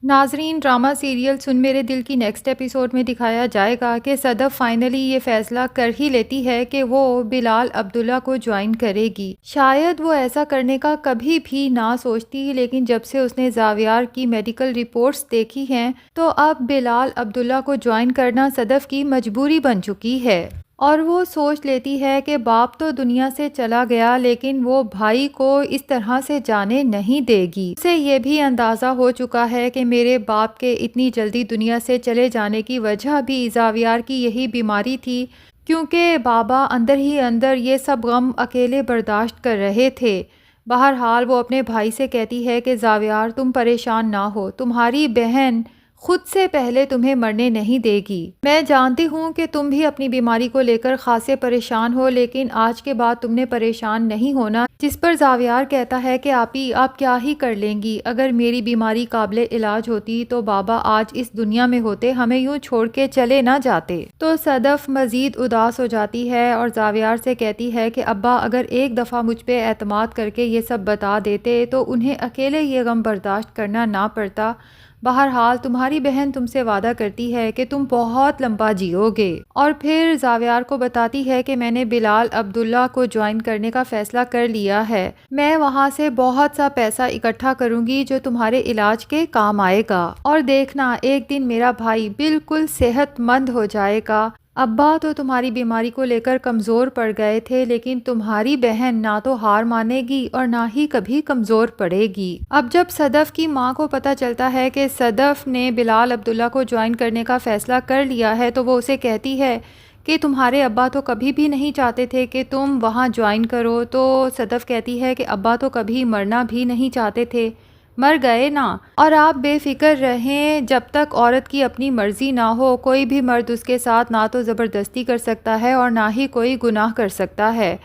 ناظرین، drama serial سن میرے دل کی نیکسٹ ایپیسوڈ میں دکھایا جائے گا کہ صدف فائنلی یہ فیصلہ کر ہی لیتی ہے کہ وہ بلال عبداللہ کو جوائن کرے گی۔ شاید وہ ایسا کرنے کا کبھی بھی نہ سوچتی، لیکن جب سے اس نے زاویار کی میڈیکل رپورٹس دیکھی ہیں تو اب بلال عبداللہ کو جوائن کرنا صدف کی مجبوری بن چکی ہے۔ اور وہ سوچ لیتی ہے کہ باپ تو دنیا سے چلا گیا لیکن وہ بھائی کو اس طرح سے جانے نہیں دے گی۔ اسے یہ بھی اندازہ ہو چکا ہے کہ میرے باپ کے اتنی جلدی دنیا سے چلے جانے کی وجہ بھی زاویار کی یہی بیماری تھی، کیونکہ بابا اندر ہی اندر یہ سب غم اکیلے برداشت کر رہے تھے۔ بہرحال وہ اپنے بھائی سے کہتی ہے کہ زاویار، تم پریشان نہ ہو، تمہاری بہن خود سے پہلے تمہیں مرنے نہیں دے گی۔ میں جانتی ہوں کہ تم بھی اپنی بیماری کو لے کر خاصے پریشان ہو، لیکن آج کے بعد تم نے پریشان نہیں ہونا۔ جس پر زاویار کہتا ہے کہ آپی، آپ کیا ہی کر لیں گی، اگر میری بیماری قابل علاج ہوتی تو بابا آج اس دنیا میں ہوتے، ہمیں یوں چھوڑ کے چلے نہ جاتے۔ تو صدف مزید اداس ہو جاتی ہے اور زاویار سے کہتی ہے کہ ابا اگر ایک دفعہ مجھ پہ اعتماد کر کے یہ سب بتا دیتے تو انہیں اکیلے یہ غم برداشت کرنا نہ پڑتا۔ بہرحال تمہاری بہن تم سے وعدہ کرتی ہے کہ تم بہت لمبا جیو گے۔ اور پھر زاویار کو بتاتی ہے کہ میں نے بلال عبداللہ کو جوائن کرنے کا فیصلہ کر لیا ہے، میں وہاں سے بہت سا پیسہ اکٹھا کروں گی جو تمہارے علاج کے کام آئے گا، اور دیکھنا ایک دن میرا بھائی بالکل صحت مند ہو جائے گا۔ ابا تو تمہاری بیماری کو لے کر کمزور پڑ گئے تھے، لیکن تمہاری بہن نہ تو ہار مانے گی اور نہ ہی کبھی کمزور پڑے گی۔ اب جب صدف کی ماں کو پتہ چلتا ہے کہ صدف نے بلال عبداللہ کو جوائن کرنے کا فیصلہ کر لیا ہے تو وہ اسے کہتی ہے کہ تمہارے ابا تو کبھی بھی نہیں چاہتے تھے کہ تم وہاں جوائن کرو۔ تو صدف کہتی ہے کہ ابا تو کبھی مرنا بھی نہیں چاہتے تھے، مر گئے نا، اور آپ بے فکر رہیں، جب تک عورت کی اپنی مرضی نہ ہو کوئی بھی مرد اس کے ساتھ نہ تو زبردستی کر سکتا ہے اور نہ ہی کوئی گناہ کر سکتا ہے۔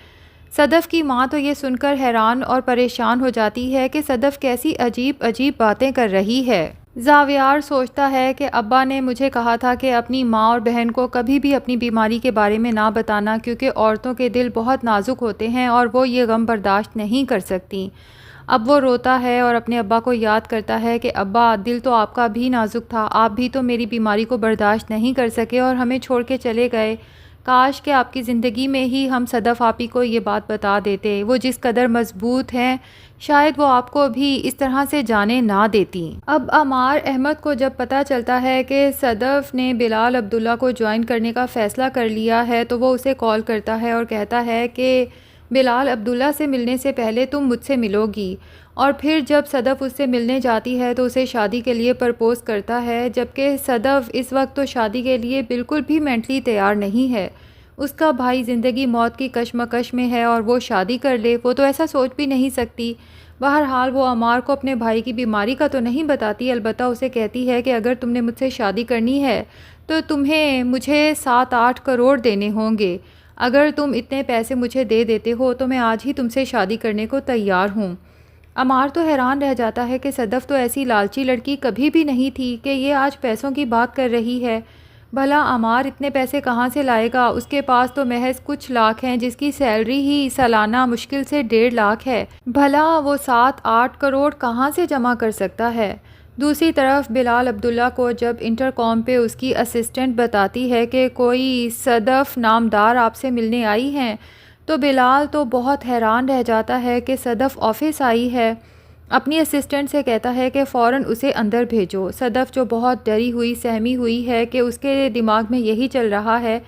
صدف کی ماں تو یہ سن کر حیران اور پریشان ہو جاتی ہے کہ صدف کیسی عجیب عجیب باتیں کر رہی ہے۔ زاویار سوچتا ہے کہ ابا نے مجھے کہا تھا کہ اپنی ماں اور بہن کو کبھی بھی اپنی بیماری کے بارے میں نہ بتانا، کیونکہ عورتوں کے دل بہت نازک ہوتے ہیں اور وہ یہ غم برداشت نہیں کر سکتی۔ اب وہ روتا ہے اور اپنے ابا کو یاد کرتا ہے کہ ابا، دل تو آپ کا بھی نازک تھا، آپ بھی تو میری بیماری کو برداشت نہیں کر سکے اور ہمیں چھوڑ کے چلے گئے۔ کاش کہ آپ کی زندگی میں ہی ہم صدف آپی کو یہ بات بتا دیتے، وہ جس قدر مضبوط ہیں شاید وہ آپ کو بھی اس طرح سے جانے نہ دیتی۔ اب عمار احمد کو جب پتہ چلتا ہے کہ صدف نے بلال عبداللہ کو جوائن کرنے کا فیصلہ کر لیا ہے تو وہ اسے کال کرتا ہے اور کہتا ہے کہ بلال عبداللہ سے ملنے سے پہلے تم مجھ سے ملو گی۔ اور پھر جب صدف اس سے ملنے جاتی ہے تو اسے شادی کے لیے پرپوز کرتا ہے، جبکہ صدف اس وقت تو شادی کے لیے بالکل بھی مینٹلی تیار نہیں ہے۔ اس کا بھائی زندگی موت کی کشمکش میں ہے اور وہ شادی کر لے، وہ تو ایسا سوچ بھی نہیں سکتی۔ بہرحال وہ عمار کو اپنے بھائی کی بیماری کا تو نہیں بتاتی، البتہ اسے کہتی ہے کہ اگر تم نے مجھ سے شادی کرنی ہے تو تمہیں مجھے 7-8 کروڑ دینے ہوں گے۔ اگر تم اتنے پیسے مجھے دے دیتے ہو تو میں آج ہی تم سے شادی کرنے کو تیار ہوں۔ عمار تو حیران رہ جاتا ہے کہ صدف تو ایسی لالچی لڑکی کبھی بھی نہیں تھی کہ یہ آج پیسوں کی بات کر رہی ہے۔ بھلا عمار اتنے پیسے کہاں سے لائے گا؟ اس کے پاس تو محض کچھ لاکھ ہیں، جس کی سیلری ہی سالانہ مشکل سے 1.5 لاکھ ہے۔ بھلا وہ 7-8 کروڑ کہاں سے جمع کر سکتا ہے؟ دوسری طرف بلال عبداللہ کو جب انٹر کام پہ اس کی اسسٹنٹ بتاتی ہے کہ کوئی صدف نامدار آپ سے ملنے آئی ہیں تو بلال تو بہت حیران رہ جاتا ہے کہ صدف آفس آئی ہے۔ اپنی اسسٹنٹ سے کہتا ہے کہ فوراً اسے اندر بھیجو۔ صدف جو بہت ڈری ہوئی سہمی ہوئی ہے کہ اس کے دماغ میں یہی چل رہا ہے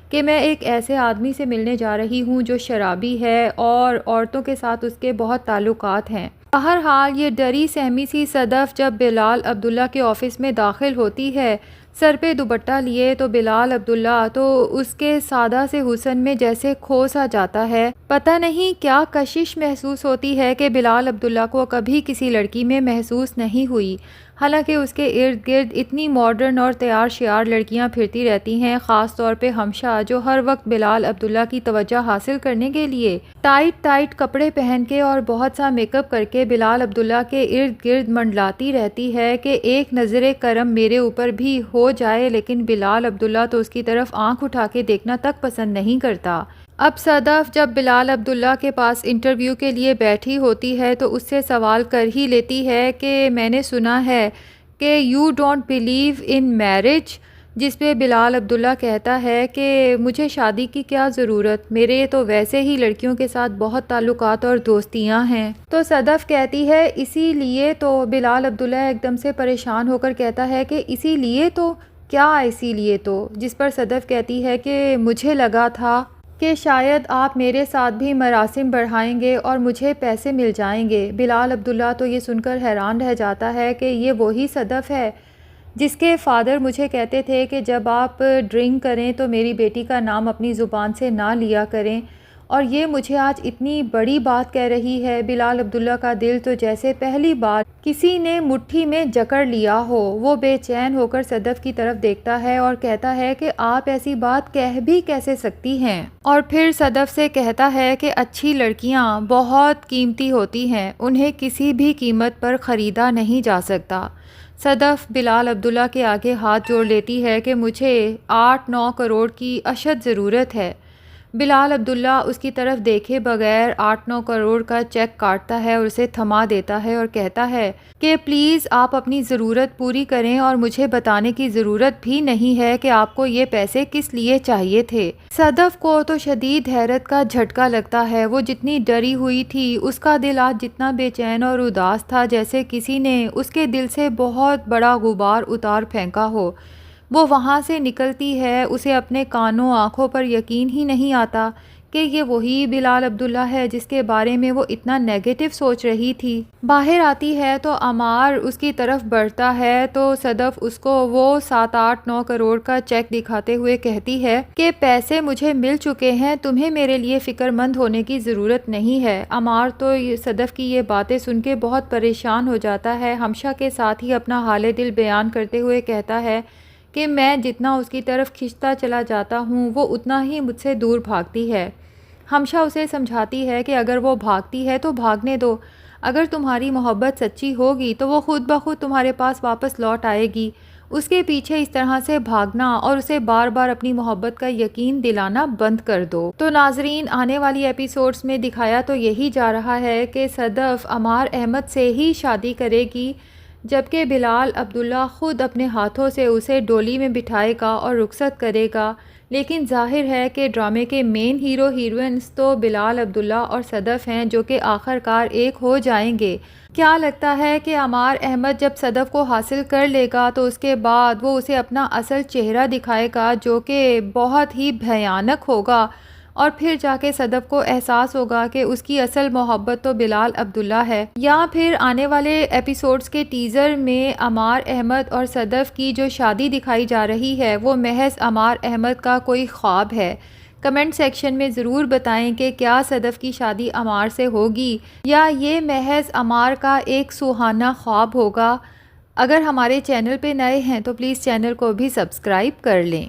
کہ میں ایک ایسے آدمی سے ملنے جا رہی ہوں جو شرابی ہے اور عورتوں کے ساتھ اس کے بہت تعلقات ہیں۔ بہرحال یہ ڈری سہمی سی صدف جب بلال عبداللہ کے آفس میں داخل ہوتی ہے سر پہ دوپٹہ لیے تو بلال عبداللہ تو اس کے سادہ سے حسن میں جیسے کھو سا جاتا ہے۔ پتہ نہیں کیا کشش محسوس ہوتی ہے کہ بلال عبداللہ کو کبھی کسی لڑکی میں محسوس نہیں ہوئی، حالانکہ اس کے ارد گرد اتنی ماڈرن اور تیار شیار لڑکیاں پھرتی رہتی ہیں، خاص طور پہ ہمشہ، جو ہر وقت بلال عبداللہ کی توجہ حاصل کرنے کے لیے ٹائٹ کپڑے پہن کے اور بہت سا میک اپ کر کے بلال عبداللہ کے ارد گرد منڈلاتی رہتی ہے کہ ایک نظر کرم میرے اوپر بھی ہو جائے، لیکن بلال عبداللہ تو اس کی طرف آنکھ اٹھا کے دیکھنا تک پسند نہیں کرتا۔ اب صدف جب بلال عبداللہ کے پاس انٹرویو کے لیے بیٹھی ہوتی ہے تو اس سے سوال کر ہی لیتی ہے کہ میں نے سنا ہے کہ you don't believe in marriage, جس پہ بلال عبداللہ کہتا ہے کہ مجھے شادی کی کیا ضرورت، میرے تو ویسے ہی لڑکیوں کے ساتھ بہت تعلقات اور دوستیاں ہیں۔ تو صدف کہتی ہے اسی لیے تو، بلال عبداللہ ایک دم سے پریشان ہو کر کہتا ہے کہ اسی لیے تو کیا، اسی لیے تو، جس پر صدف کہتی ہے کہ مجھے لگا تھا کہ شاید آپ میرے ساتھ بھی مراسم بڑھائیں گے اور مجھے پیسے مل جائیں گے۔ بلال عبداللہ تو یہ سن کر حیران رہ جاتا ہے کہ یہ وہی صدف ہے جس کے فادر مجھے کہتے تھے کہ جب آپ ڈرنک کریں تو میری بیٹی کا نام اپنی زبان سے نہ لیا کریں، اور یہ مجھے آج اتنی بڑی بات کہہ رہی ہے۔ بلال عبداللہ کا دل تو جیسے پہلی بار کسی نے مٹھی میں جکڑ لیا ہو۔ وہ بے چین ہو کر صدف کی طرف دیکھتا ہے اور کہتا ہے کہ آپ ایسی بات کہہ بھی کیسے سکتی ہیں، اور پھر صدف سے کہتا ہے کہ اچھی لڑکیاں بہت قیمتی ہوتی ہیں، انہیں کسی بھی قیمت پر خریدا نہیں جا سکتا۔ صدف بلال عبداللہ کے آگے ہاتھ جوڑ لیتی ہے کہ مجھے 8-9 کروڑ کی اشد ضرورت ہے۔ بلال عبداللہ اس کی طرف دیکھے بغیر 8-9 کروڑ کا چیک کاٹتا ہے اور اسے تھما دیتا ہے اور کہتا ہے کہ پلیز آپ اپنی ضرورت پوری کریں، اور مجھے بتانے کی ضرورت بھی نہیں ہے کہ آپ کو یہ پیسے کس لیے چاہیے تھے۔ صدف کو تو شدید حیرت کا جھٹکا لگتا ہے، وہ جتنی ڈری ہوئی تھی، اس کا دل آج جتنا بے چین اور اداس تھا جیسے کسی نے اس کے دل سے بہت بڑا غبار اتار پھینکا ہو۔ وہ وہاں سے نکلتی ہے، اسے اپنے کانوں آنکھوں پر یقین ہی نہیں آتا کہ یہ وہی بلال عبداللہ ہے جس کے بارے میں وہ اتنا نیگیٹو سوچ رہی تھی۔ باہر آتی ہے تو عمار اس کی طرف بڑھتا ہے تو صدف اس کو وہ 7-8-9 کروڑ کا چیک دکھاتے ہوئے کہتی ہے کہ پیسے مجھے مل چکے ہیں، تمہیں میرے لیے فکر مند ہونے کی ضرورت نہیں ہے۔ عمار تو صدف کی یہ باتیں سن کے بہت پریشان ہو جاتا ہے، ہمشہ کے ساتھ ہی اپنا حال دل بیان کرتے ہوئے کہتا ہے کہ میں جتنا اس کی طرف کھنچتا چلا جاتا ہوں وہ اتنا ہی مجھ سے دور بھاگتی ہے۔ ہمشہ اسے سمجھاتی ہے کہ اگر وہ بھاگتی ہے تو بھاگنے دو، اگر تمہاری محبت سچی ہوگی تو وہ خود بخود تمہارے پاس واپس لوٹ آئے گی، اس کے پیچھے اس طرح سے بھاگنا اور اسے بار بار اپنی محبت کا یقین دلانا بند کر دو۔ تو ناظرین، آنے والی ایپیسوڈز میں دکھایا تو یہی جا رہا ہے کہ صدف عمار احمد سے ہی شادی کرے گی، جبکہ بلال عبداللہ خود اپنے ہاتھوں سے اسے ڈولی میں بٹھائے گا اور رخصت کرے گا۔ لیکن ظاہر ہے کہ ڈرامے کے مین ہیرو ہیروئنز تو بلال عبداللہ اور صدف ہیں، جو کہ آخر کار ایک ہو جائیں گے۔ کیا لگتا ہے کہ عمار احمد جب صدف کو حاصل کر لے گا تو اس کے بعد وہ اسے اپنا اصل چہرہ دکھائے گا جو کہ بہت ہی بھیانک ہوگا، اور پھر جا کے صدف کو احساس ہوگا کہ اس کی اصل محبت تو بلال عبداللہ ہے، یا پھر آنے والے ایپیسوڈز کے ٹیزر میں عمار احمد اور صدف کی جو شادی دکھائی جا رہی ہے وہ محض عمار احمد کا کوئی خواب ہے۔ کمنٹ سیکشن میں ضرور بتائیں کہ کیا صدف کی شادی عمار سے ہوگی یا یہ محض عمار کا ایک سہانا خواب ہوگا۔ اگر ہمارے چینل پہ نئے ہیں تو پلیز چینل کو بھی سبسکرائب کر لیں۔